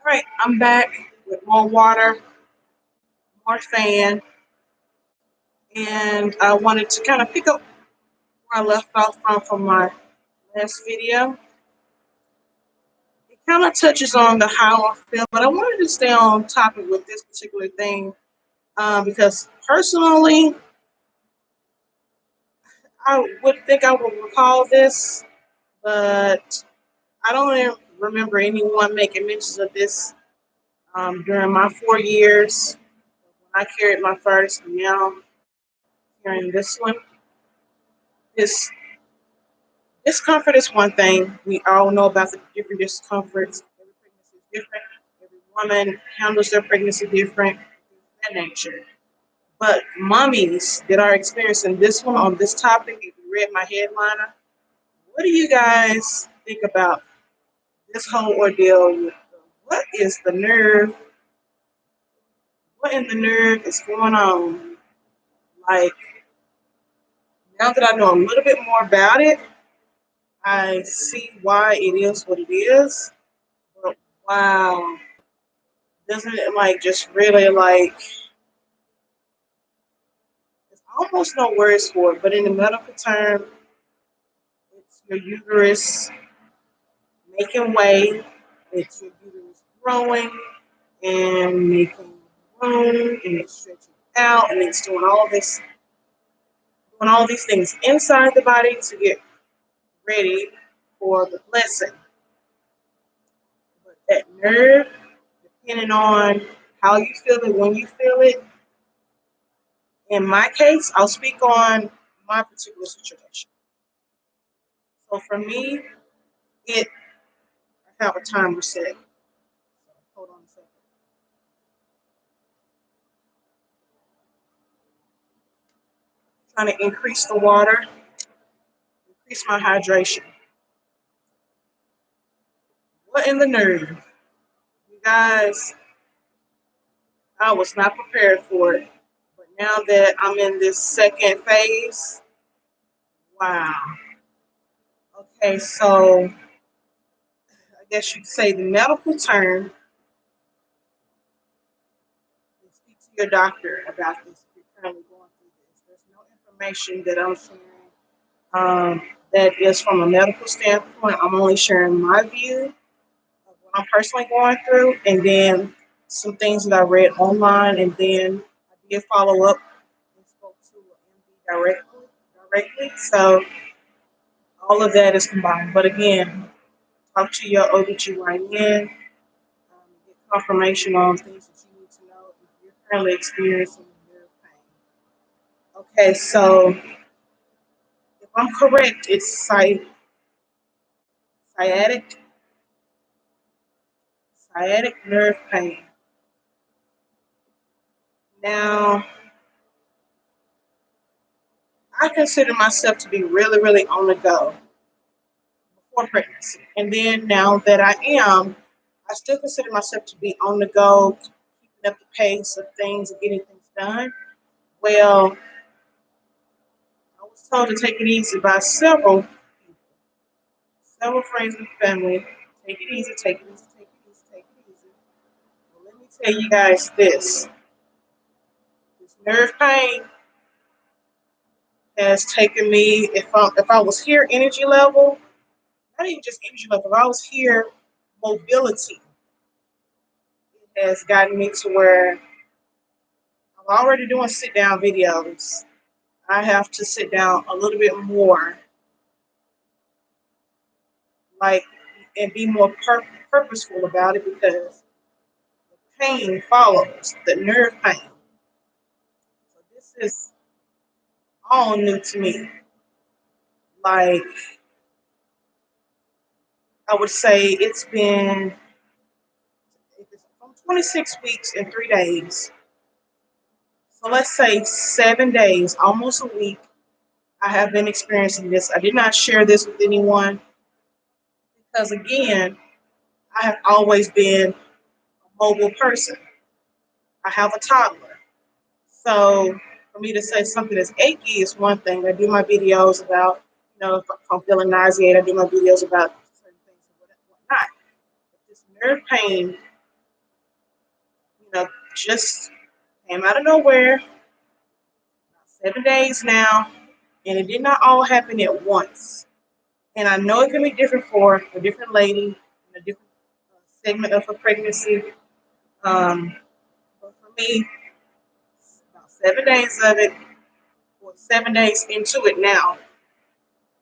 Right, I'm back with more water, more fan, and I wanted to kind of pick up where I left off from my last video. It kind of touches on the how I feel, but I wanted to stay on topic with this particular thing because personally, I would think I would recall this, but I don't even remember anyone making mentions of this during my 4 years when I carried my first, and now hearing this one. This discomfort is one thing. We all know about the different discomforts. Every pregnancy is different. Every woman handles their pregnancy different, that nature. But mommies that are experiencing this one on this topic, if you read my headliner, what do you guys think about this whole ordeal? What is the nerve? What in the nerve is going on? Like, now that I know a little bit more about it, I see why it is what it is. But wow, doesn't it like just really like there's almost no words for it, but in the medical term, it's your uterus making way, it's your uterus growing and making room and it's stretching out and it's doing all these things inside the body to get ready for the blessing. But that nerve, depending on how you feel it, when you feel it, in my case, I'll speak on my particular situation. So for me, it I have a timer set. Hold on a second. Trying to increase the water, increase my hydration. What in the nerve? You guys, I was not prepared for it. But now that I'm in this second phase, wow. Okay, so I guess you could say the medical term is speak to your doctor about this if you're currently going through this. There's no information that I'm sharing that is from a medical standpoint. I'm only sharing my view of what I'm personally going through, and then some things that I read online, and then I did follow up and spoke to an MD directly. So all of that is combined. But again, talk to your OBGYN, get confirmation on things that you need to know if you're currently experiencing nerve pain. Okay, so if I'm correct, it's sciatic sciatic nerve pain. Now, I consider myself to be really, really on the go before pregnancy. And then now that I am, I still consider myself to be on the go, keeping up the pace of things and getting things done. Well, I was told to take it easy by several friends and family. Take it easy, take it easy, take it easy, take it easy. Well, let me tell you guys this. This nerve pain has taken me, if I was here energy level, not even just energy level, if I was here mobility, it has gotten me to where I'm already doing sit down videos. I have to sit down a little bit more, like, and be more purposeful about it because the pain follows the nerve pain. So this is all new to me. Like, I would say it's from 26 weeks and 3 days. So let's say 7 days, almost a week, I have been experiencing this. I did not share this with anyone because, again, I have always been a mobile person. I have a toddler. So for me to say something that's achy is one thing. I do my videos about, if I'm feeling nauseated, I do my videos about certain things and whatnot. But this nerve pain Just came out of nowhere, 7 days now, and it did not all happen at once. And I know it can be different for a different lady in a different segment of her pregnancy. Um, but for me, about 7 days of it, or 7 days into it now.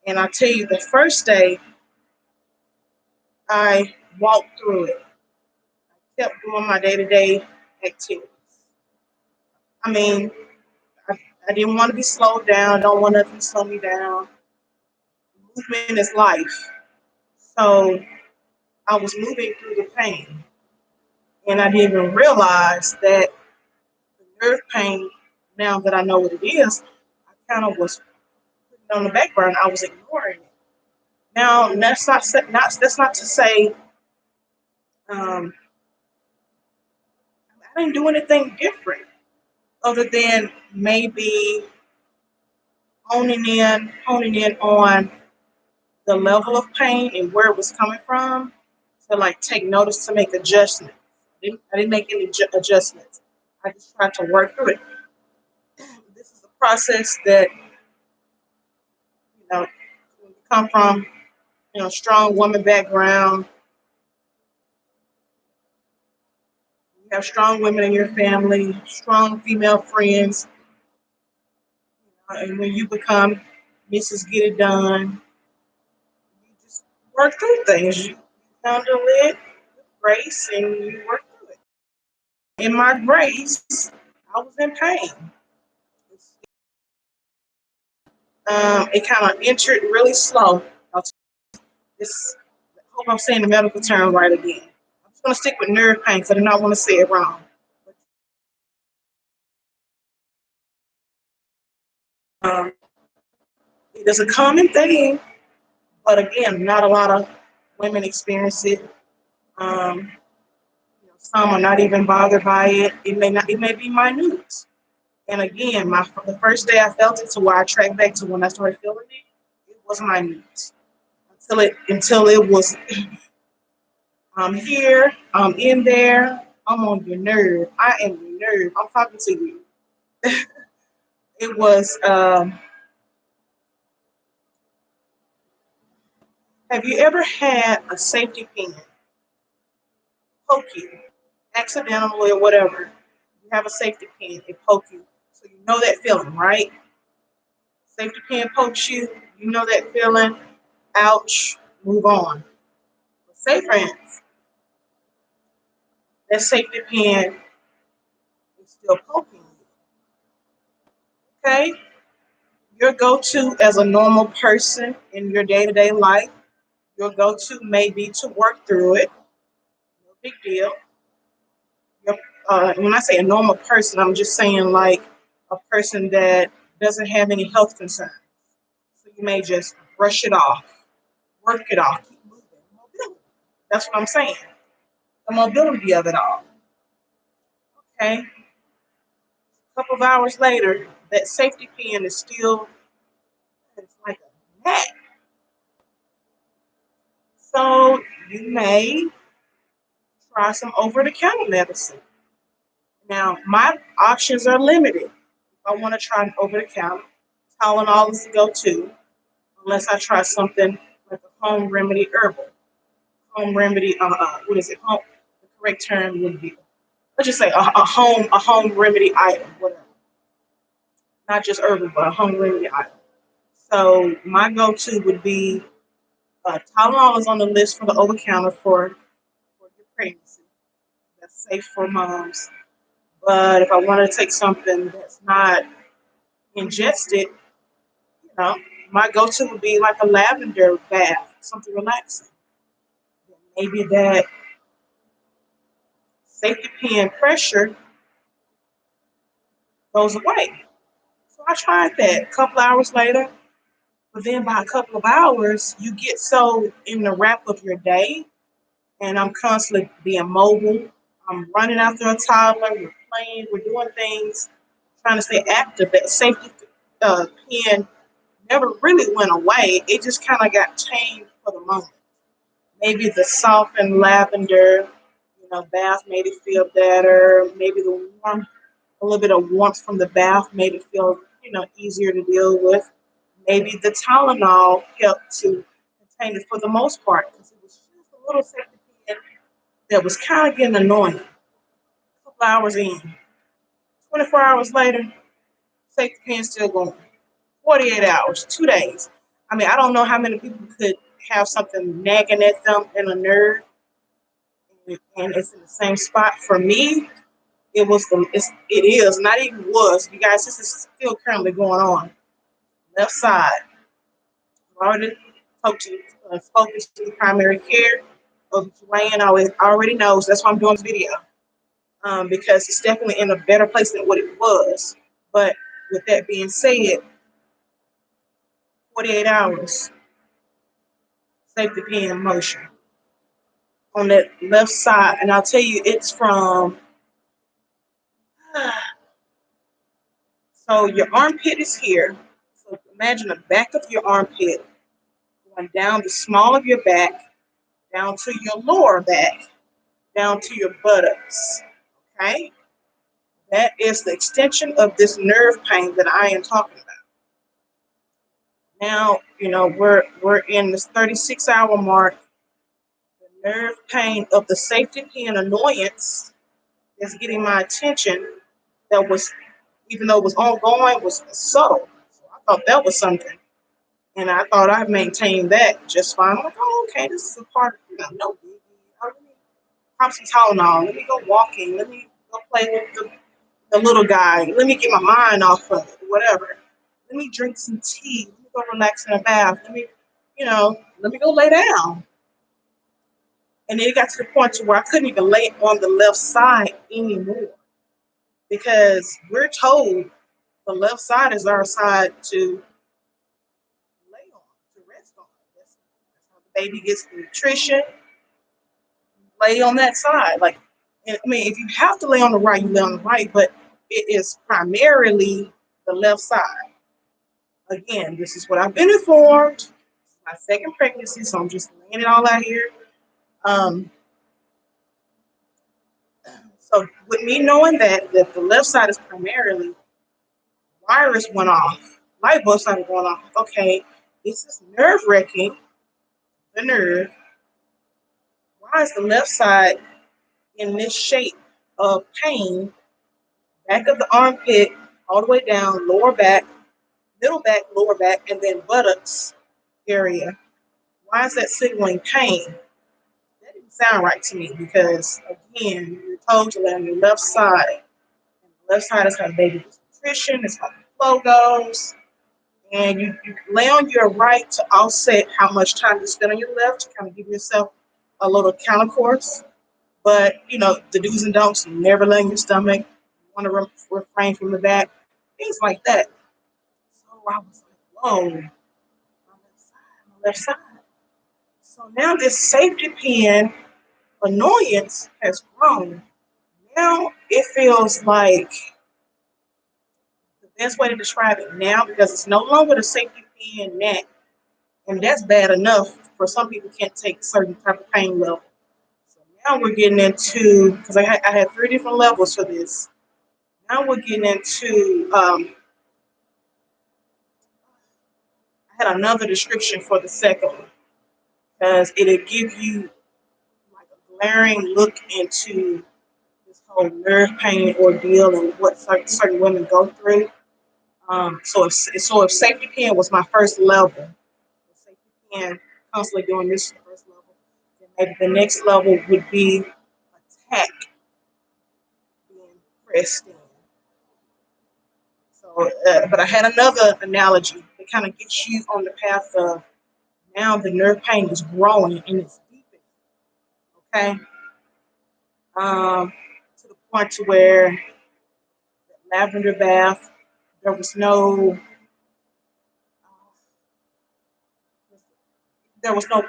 And I tell you, the first day I walked through it, kept doing my day to day activities. I mean, I, I didn't want to be slowed down, don't want nothing to slow me down. Movement is life. So I was moving through the pain. And I didn't even realize that the nerve pain, now that I know what it is, I kind of was putting it on the back burner. I was ignoring it. Now, that's not to say um, I didn't do anything different other than maybe honing in on the level of pain and where it was coming from to like take notice to make adjustments. I didn't make any adjustments. I just tried to work through it. This is a process that when you come from strong woman background, you have strong women in your family, strong female friends, and when you become Mrs. Get It Done, you just work through things. You handle it with grace and you work through it. In my grace, I was in pain. It kind of entered really slow. This, I hope I'm saying the medical term right again. I'm just going to stick with nerve pain because I do not want to say it wrong. Um, it is a common thing, but again, not a lot of women experience it. Um, some are not even bothered by it. It may be minute. And again, the first day I felt it, to where I tracked back to when I started feeling it, it was minute until it was here, I'm in there, I'm on your nerve. I am your nerve. I'm talking to you. It was. Have you ever had a safety pin poke you, accidentally or whatever? You have a safety pin, it poke you, so you know that feeling, right? Safety pin pokes you, you know that feeling. Ouch. Move on. But say, friends, that safety pin is still poking you. Okay, your go-to as a normal person in your day-to-day life, your go-to may be to work through it. No big deal. Your, when I say a normal person, I'm just saying like a person that doesn't have any health concerns. So you may just brush it off, work it off, keep moving. Mobility. That's what I'm saying. The mobility of it all. Okay. A couple of hours later, that safety pin is still, it's like a mat. So you may try some over-the-counter medicine. Now, my options are limited. If I want to try an over-the-counter, Tylenol is the go-to, unless I try something like a home remedy herbal. Home remedy, what is it? The correct term would be, let's just say a home remedy item, whatever. Not just herbal, but a home remedy item. So my go-to would be Tylenol is on the list for the over-counter for your pregnancy. That's safe for moms. But if I wanted to take something that's not ingested, my go-to would be like a lavender bath, something relaxing. Maybe that safety pin pressure goes away. So I tried that a couple hours later, but then by a couple of hours, you get so in the wrap of your day, and I'm constantly being mobile. I'm running after a toddler, we're playing, we're doing things, trying to stay active. That safety pin never really went away. It just kind of got tamed for the moment. Maybe the softened lavender, Bath made it feel better. Maybe a little bit of warmth from the bath made it feel, easier to deal with. Maybe the Tylenol helped to contain it for the most part because it was just a little safety pin that was kind of getting annoying. A couple hours in, 24 hours later, safety pin still going. 48 hours, 2 days. I mean, I don't know how many people could have something nagging at them in a nerve and it's in the same spot. For me, it is, not even was. You guys, this is still currently going on. Left side. I already spoken to the primary care. Joanne already knows. That's why I'm doing this video. Because it's definitely in a better place than what it was. But with that being said, 48 hours, safety pin motion on that left side. And I'll tell you, it's from, so your armpit is here. So imagine the back of your armpit going down the small of your back, down to your lower back, down to your buttocks. Okay? That is the extension of this nerve pain that I am talking about. Now, we're in this 36-hour mark. The nerve pain of the safety pin annoyance is getting my attention. That was, even though it was ongoing, was subtle. So I thought that was something. And I thought I maintained that just fine. I'm like, oh, okay, this is a part of, no biggie. Let me pop some Tylenol. Let me go walking. Let me go play with the little guy. Let me get my mind off of it, whatever. Let me drink some tea. Let me go relax in a bath. Let me go lay down. And then it got to the point to where I couldn't even lay on the left side anymore because we're told the left side is our side to lay on, to rest on. That's how the baby gets the nutrition. Lay on that side. Like, I mean, if you have to lay on the right, you lay on the right, but it is primarily the left side. Again, this is what I've been informed. This is my second pregnancy, so I'm just laying it all out here. Um, so with me knowing that the left side is primarily, wires went off, light bulbs started going off. Okay, this is nerve wracking. The nerve. Why is the left side in this shape of pain? Back of the armpit, all the way down, lower back, middle back, lower back, and then buttocks area. Why is that signaling pain? That didn't sound right to me because, again, you're told to lay on your left side. And the left side is how the baby gets nutrition, it's how the flow goes. And you lay on your right to offset how much time you spend on your left to kind of give yourself a little countercourse. But, the do's and don'ts, never lay on your stomach. You want to refrain from the back, things like that. So I was like, whoa, my left side. So now this safety pin annoyance has grown. Now it feels like the best way to describe it now, because it's no longer the safety pin neck, and that's bad enough for some people can't take certain type of pain level. So now we're getting into, because I had 3 different levels for this. Now we're getting into, I had another description for the second one because it'll give you like a glaring look into this whole nerve pain ordeal and what certain women go through. So if safety pin was my first level, safety pin constantly doing this first level, then maybe the next level would be attack being pressed in. So, but I had another analogy that kind of gets you on the path of now the nerve pain is growing and it's deepening. Okay, to the point to where the lavender bath, there was no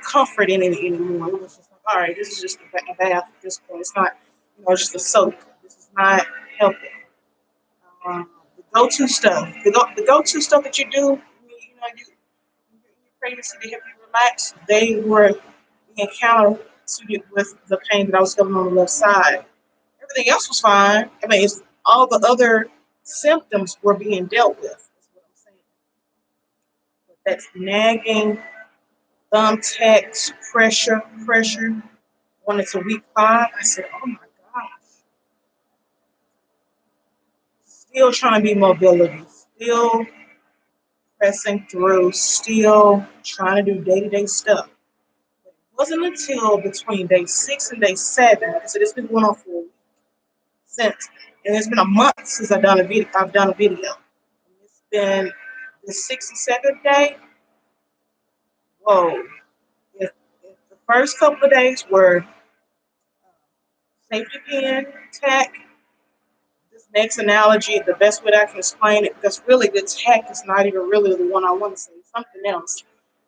comfort in it anymore. It was just like, all right, this is just a bath at this point. It's not, it's just a soak. This is not helping. The go-to stuff, the go-to stuff that you do, you in your pregnancy to help you relax, they were being with the pain that I was feeling on the left side. Everything else was fine. I mean, it's all the other symptoms were being dealt with. Is what I'm saying. But that's nagging, thumbtacks, pressure. When it's a week 5, I said, "Oh my gosh!" Still trying to be mobility, still pressing through, still trying to do day-to-day stuff. It wasn't until between day 6 and day 7, like I said, it's been going on for a week since, and it's been a month since I've done a video. It's been the 67th day. Whoa! If the first couple of days were safety pin, tack. This next analogy, the best way that I can explain it, because really the tack is not even really the one I want to say, it's something else.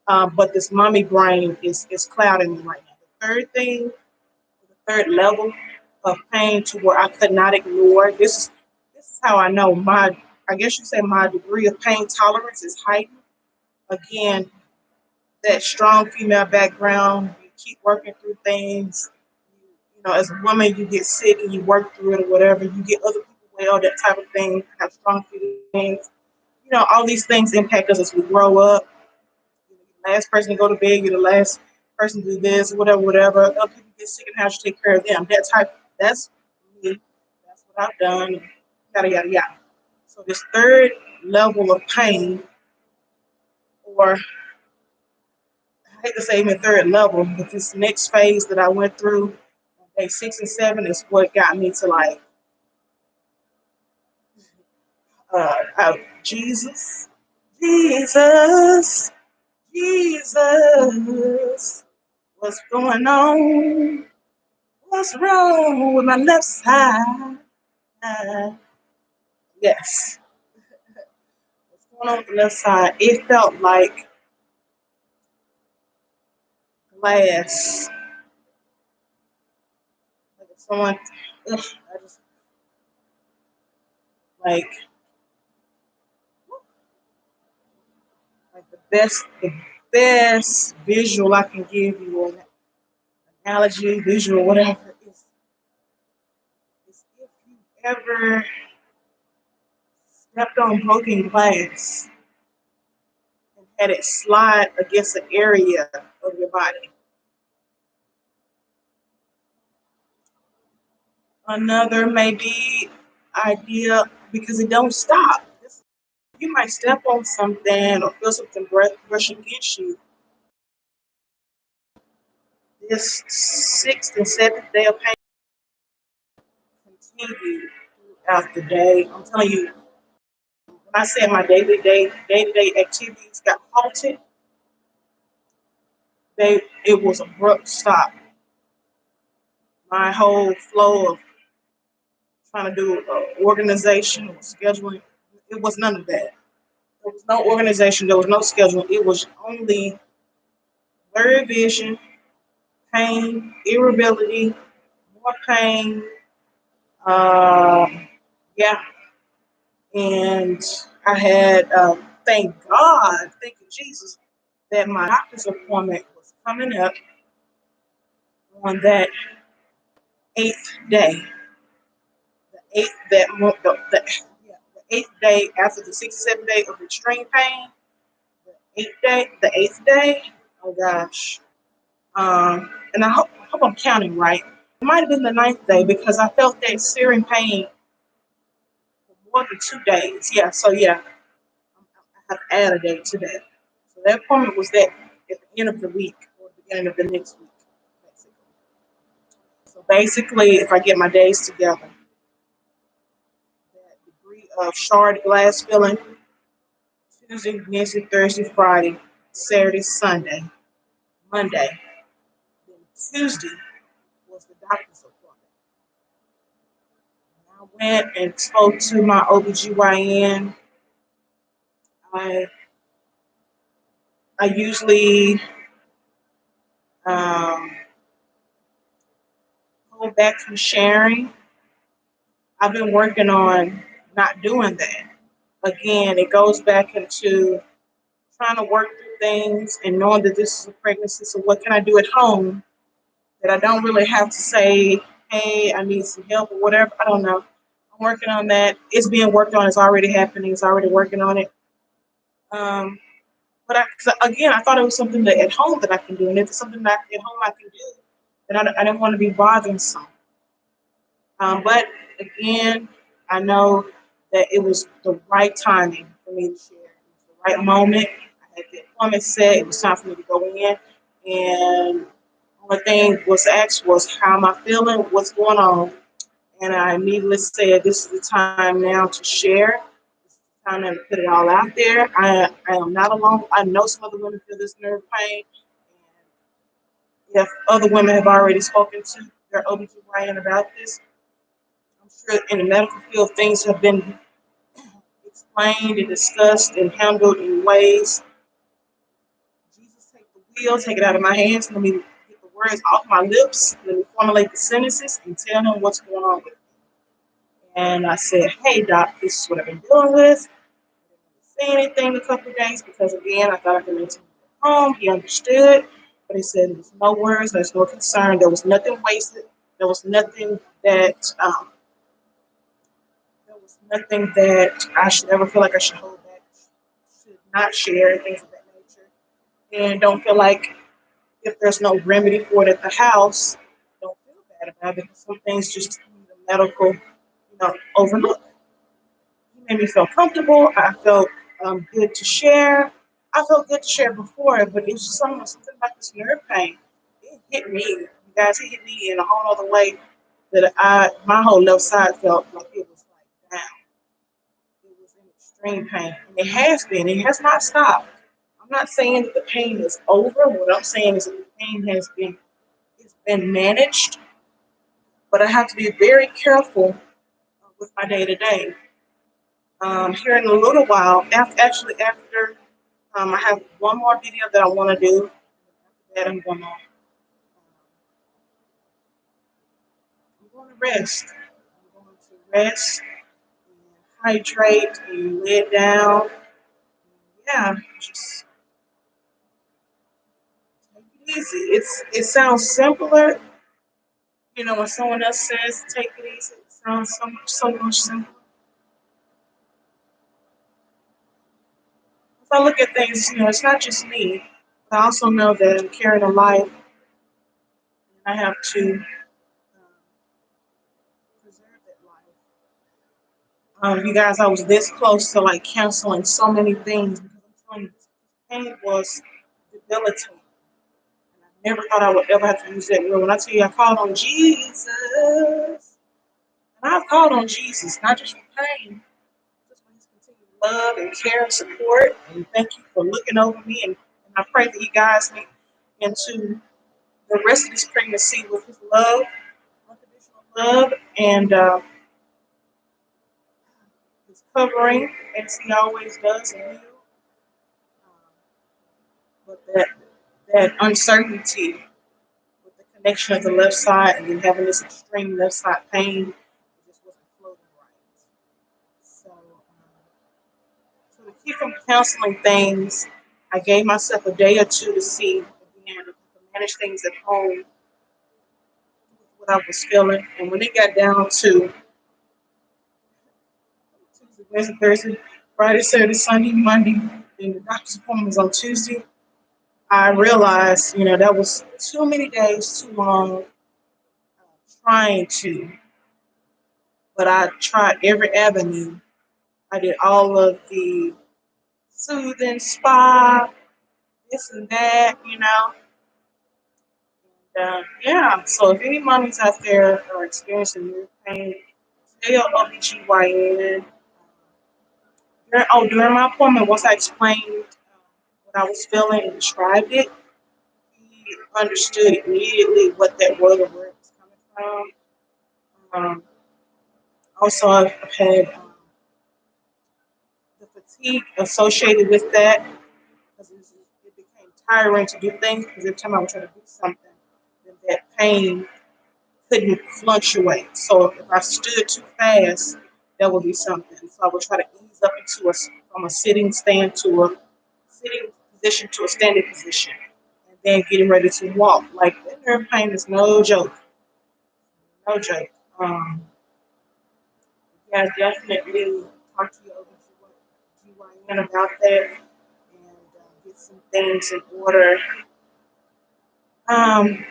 But this mommy brain is clouding me right now. The third thing, the third level of pain to where I could not ignore. This is how I know I guess you say my degree of pain tolerance is heightened. Again, that strong female background, you keep working through things. As a woman, you get sick and you work through it or whatever. You get other people well, that type of thing. Have strong feelings. All these things impact us as we grow up. You're the last person to go to bed. You're the last person to do this, whatever. Other people get sick and how you take care of them. That's me. That's what I've done. Yada yada yada. So this third level of pain, or I hate to say even third level, but this next phase that I went through, day 6 and 7, is what got me to like, Jesus, Jesus, Jesus, what's going on? What's wrong with my left side? Yes, what's going on with the left side? It felt like glass, like if someone, I just like the best visual I can give you, or analogy, visual, whatever, is if you ever stepped on broken glass and had it slide against an area of your body. Another maybe idea, because it don't stop. You might step on something or feel something brush against you. This 6th and 7th day of pain continue throughout the day. I'm telling you, when I said my day-to-day activities got halted, it was abrupt stop. My whole flow of trying to do organization or scheduling, it was none of that. There was no organization, there was no schedule. It was only blurry vision, pain, irritability, more pain. Yeah, and I had, thank you, Jesus, that my doctor's appointment was coming up on that 8th day. The eighth that month, yeah, the 8th day after the 67th day of extreme pain. The eighth day. Oh gosh. And I hope I'm counting right. It might have been the 9th day because I felt that searing pain for more than 2 days. Yeah, so yeah, I have to add a day to that. So that appointment was that at the end of the week or the beginning of the next week, basically. So basically, if I get my days together, that degree of shard glass filling, Tuesday, Wednesday, Thursday, Friday, Saturday, Sunday, Monday. Then Tuesday was the doctor's appointment. I went and spoke to my OBGYN. I I usually um, hold back from sharing. I've been working on not doing that. Again, it goes back into trying to work through things and knowing that this is a pregnancy. So what can I do at home that I don't really have to say, hey, I need some help or whatever. I don't know. I'm working on that. It's being worked on. It's already happening. It's already working on it. Um, but 'cause again, I thought it was something that at home that I can do, and if it's something that at home I can do, then I didn't want to be bothering some. But again, I know that it was the right timing for me to share. It was the right moment. I had the appointment set. It was time for me to go in, and only thing was asked was, "How am I feeling? What's going on?" And I immediately said, "This is the time now to share. This is the time to put it all out there. I am not alone. I know some other women feel this nerve pain. And if other women have already spoken to their OBGYN about this, I'm sure in the medical field things have been explained and discussed and handled in ways. Jesus, take the wheel, take it out of my hands. Let me get the words off my lips. Let me formulate the sentences and tell him what's going on with me." And I said, "Hey, doc, this is what I've been dealing with. I didn't really say anything a couple of days because, again, I thought I could maintain it at home." He understood, but he said there's no worries, there's no concern. There was nothing wasted. There was nothing that I should ever feel like I should hold back, should not share, and things of that nature. And don't feel like if there's no remedy for it at the house, don't feel bad about it because some things just need a medical, overlook. He made me feel comfortable. I felt good to share. I felt good to share before, but it was just something about this nerve pain. It hit me, you guys. It hit me in a whole other way that my whole left side felt like it was like down. It was in extreme pain, and it has been. It has not stopped. I'm not saying that the pain is over. What I'm saying is that the pain has been it's been managed, but I have to be very careful with my day to day. Here in a little while, after I have one more video that I want to do. After that, I'm going to rest. I'm going to rest and hydrate and lay down. Yeah, just take it easy. It sounds simpler, when someone else says take it easy. It sounds so much simpler. If I look at things, it's not just me. But I also know that I'm carrying a life, and I have to preserve that life. You guys, I was this close to like canceling so many things because I'm telling you, this pain was debilitating. And I never thought I would ever have to use that word. When I tell you I called on Jesus, and I've called on Jesus, not just for pain, just for his continued love and care and support. And thank you for looking over me. And I pray that he guides me into the rest of this pregnancy with his love, unconditional love, and his covering, as he always does in you. But that uncertainty with the connection of the left side and then having this extreme left side pain, it just wasn't floating right. So to keep from canceling things, I gave myself a day or two to see again to manage things at home, what I was feeling. And when it got down to Tuesday, Wednesday, Thursday, Friday, Saturday, Sunday, Monday, and the doctor's appointment was on Tuesday, I realized, that was too many days, too long trying to, but I tried every avenue. I did all of the soothing spa, this and that. Yeah, so if any mommies out there are experiencing nerve pain, tell your OBGYN. During my appointment, once I explained what I was feeling and described it, he understood immediately what that word was coming from. Also, I've had the fatigue associated with that because it became tiring to do things because every time I would try to do something, then that pain couldn't fluctuate. So if I stood too fast, that would be something. So I would try to ease up from a sitting stand to a sitting position to a standing position. And then getting ready to walk. Like that nerve pain is no joke, no joke. Yeah, definitely talk to your OBGYN about that and get some things in order. Um,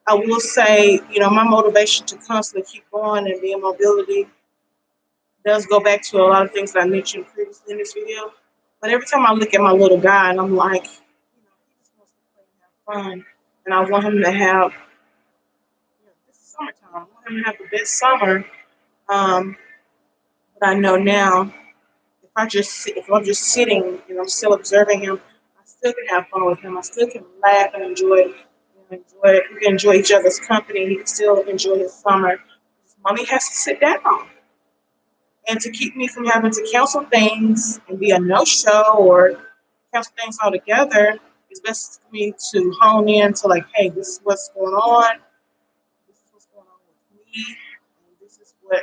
I will say, my motivation to constantly keep going and be in mobility does go back to a lot of things that I mentioned previously in this video. But every time I look at my little guy and I'm like, he just wants to play and have fun. And I want him to have, this is summertime. I want him to have the best summer. Um, but I know now, if I'm just sitting and I'm still observing him, I still can have fun with him. I still can laugh and we can enjoy each other's company. He can still enjoy his summer. Mommy has to sit down. And to keep me from having to cancel things and be a no-show or cancel things altogether, it's best for me to hone in to like, hey, this is what's going on. This is what's going on with me. And this is what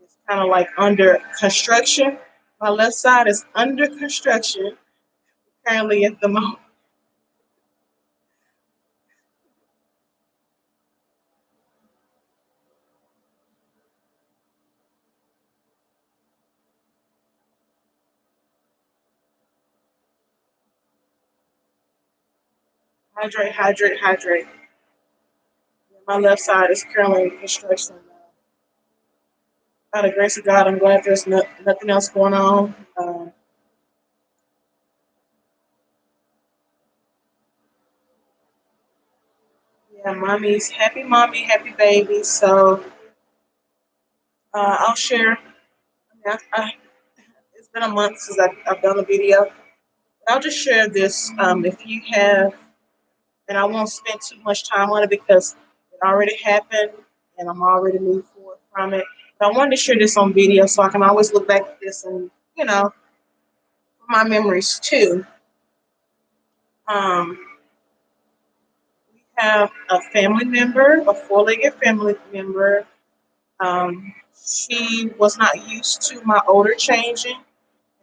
is kind of like under construction. My left side is under construction currently at the moment. Hydrate, hydrate, hydrate. My left side is currently in construction. By the grace of God, I'm glad there's nothing else going on. Yeah, mommy's happy mommy, happy baby. So I'll share. It's been a month since I've done a video. I'll just share this if you have, and I won't spend too much time on it because it already happened and I'm already moved forward from it. But I wanted to share this on video so I can always look back at this and, my memories too. Um, we have a family member, a four-legged family member. She was not used to my odor changing,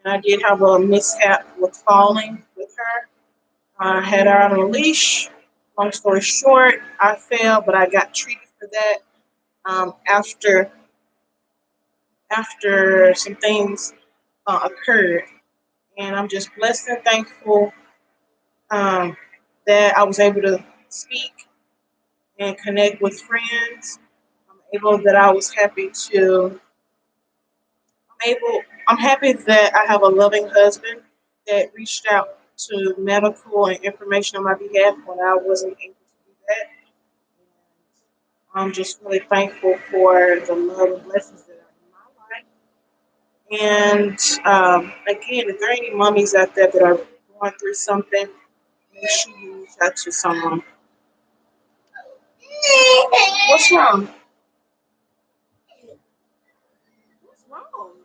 and I did have a mishap with falling with her. I had her on a leash. Long story short, I fell, but I got treated for that after some things occurred, and I'm just blessed and thankful um, that I was able to speak and connect with friends. I'm able that I was happy to. I'm happy that I have a loving husband that reached out to medical and information on my behalf when I wasn't able to do that. I'm just really thankful for the love and blessings that are in my life. And again, if there are any mummies out there that are going through something, make sure you reach out to someone. What's wrong? What's wrong? What's wrong?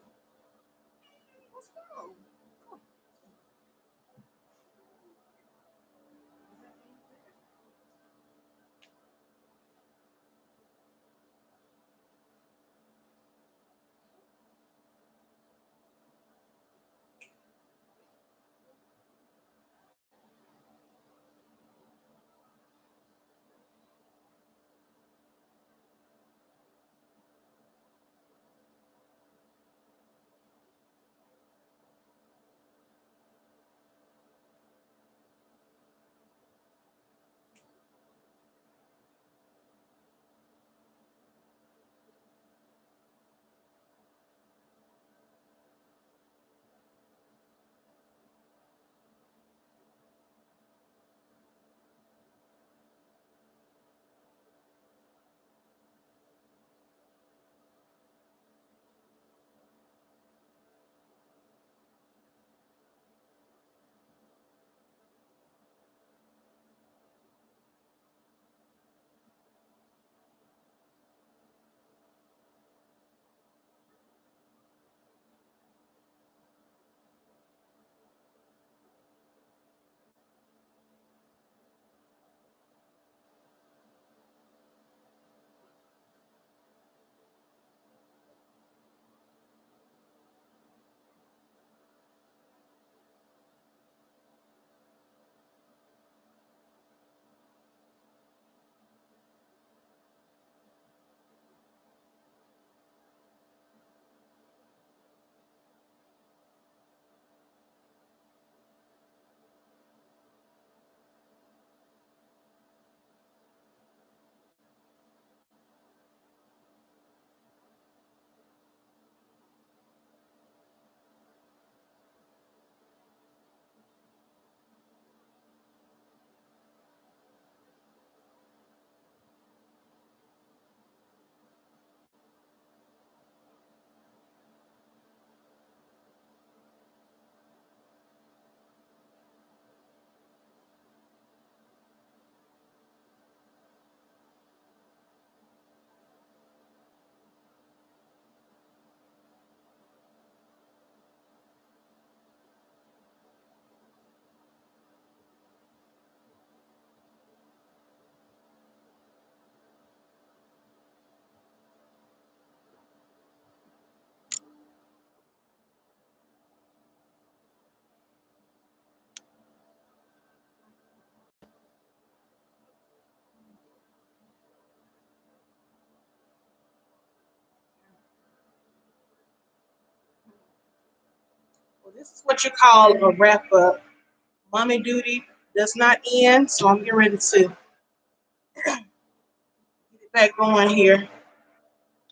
This is what you call a wrap up. Mommy duty does not end, so I'm getting ready to get it back going here.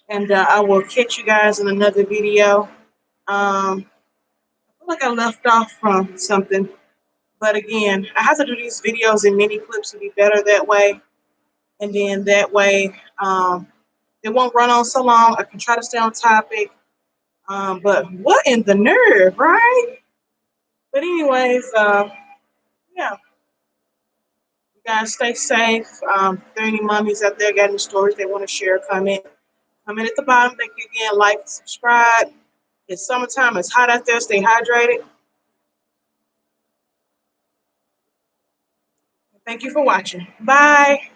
And I will catch you guys in another video. I feel like I left off from something. But again, I have to do these videos in mini clips to be better that way. And then that way, it won't run on so long. I can try to stay on topic. But what in the nerve, right? But anyways, yeah, you guys stay safe. If there are any mommies out there got any stories they want to share, comment at the bottom. Thank you again. Like, subscribe. It's summertime. It's hot out there. Stay hydrated. Thank you for watching. Bye.